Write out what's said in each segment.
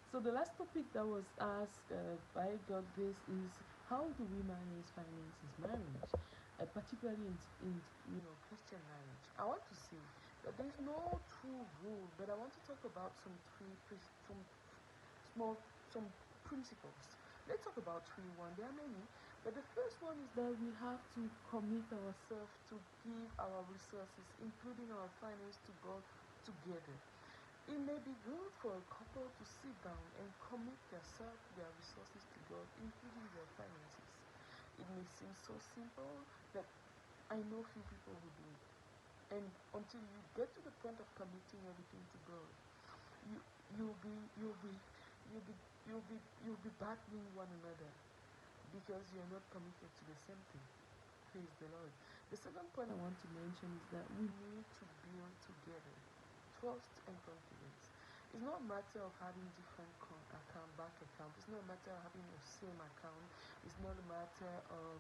So the last topic that was asked by God this is, how do we manage finances marriage, particularly in Christian marriage. I want to say that there is no true rule, but I want to talk about some small some principles. Let's talk about three. One, there are many, but the first one is that we have to commit ourselves to give our resources, including our finance, to God together. It may be good for a couple to sit down and commit their resources to God, including their finances. It may seem so simple that I know few people who do it. And until you get to the point of committing everything to God, you you'll be you'll be you'll be you'll be battling one another because you're not committed to the same thing. Praise the Lord. The second point I want to mention is that we need to build together trust and confidence. It's not a matter of having different bank accounts. It's not a matter of having the same account. It's not a matter of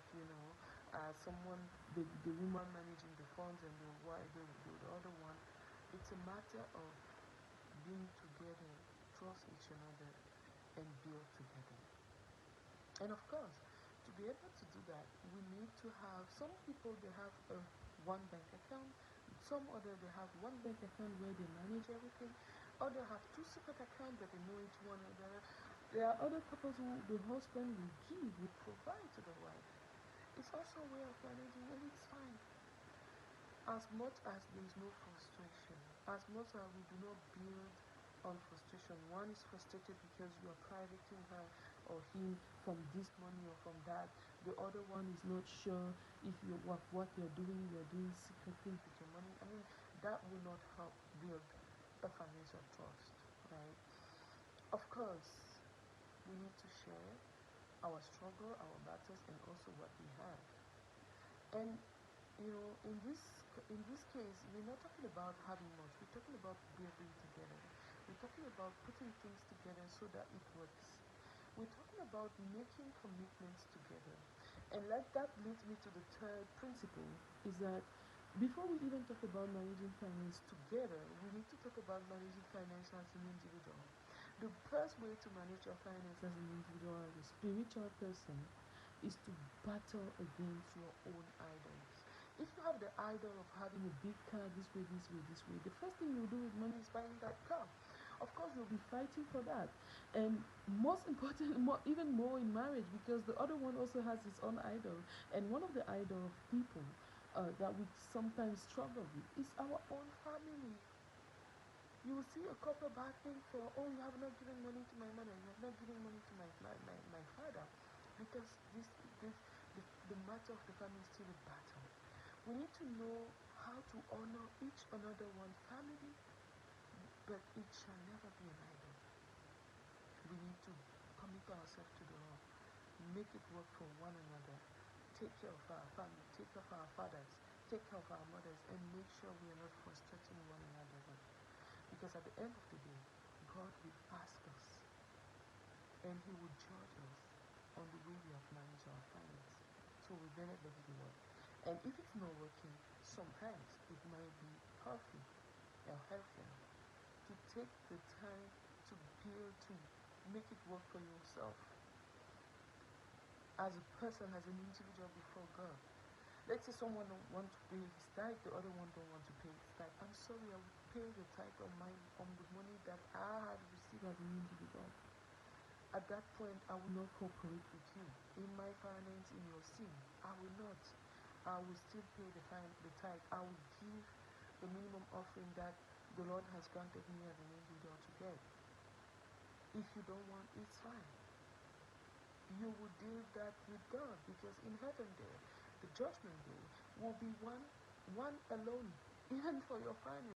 someone, the woman managing the funds and the other one. It's a matter of being together, trust each other, and build together. And of course, to be able to do that, we need to have, some people they have one bank account, some other they have one bank account where they manage everything, other have two separate accounts that they know each one another. There are other couples who the husband will provide to the wife. It's also a way of managing, and it's fine. As much as there is no frustration, as much as we do not build on frustration, one is frustrated because you are privating her or him from this money or from that. The other one is not sure if what you're doing secret things with your money. I mean, that will not help build a financial trust, right? Of course, we need to share our struggle, our battles, and also what we have. And in this case, we're not talking about having much. We're talking about building together. We're talking about putting things together so that it works. We're talking about making commitments together. And that leads me to the third principle, is that before we even talk about managing finance together, we need to talk about managing finance as an individual. The first way to manage your finance as an individual, as a spiritual person, is to battle against your own idols. If you have the idol of having a big car this way, this way, this way, the first thing you'll do with money is buying that car. Of course, you'll be fighting for that. And most important, even more in marriage, because the other one also has his own idol. And one of the idol of people that we sometimes struggle with is our own family. You will see a couple battling for, oh, you have not given money to my mother, you have not given money to my father, because this the matter of the family is still a battle. We need to know how to honor each another one family, but it shall never be an idol. We need to commit ourselves to the Lord, make it work for one another, take care of our family, take care of our fathers, take care of our mothers, and make sure we are not frustrating one another. Because at the end of the day, God will ask us, and He will judge us on the way we have managed our finance. So we better let it work. And if it's not working, sometimes it might be healthy or healthier to take the time to build, to make it work for yourself as a person, as an individual before God. Let's say someone don't want to pay his tithe, the other one don't want to pay his tithe. I'm sorry, I will pay the tithe on the money that I have received as an individual. At that point, I will not cooperate with you in my finance, in your sin. I will not. I will still pay the tithe. I will give the minimum offering that the Lord has granted me as an individual to get. If you don't want, it's fine. You will deal that with God, because in heaven there, the judgment day will be one alone, even for your finance.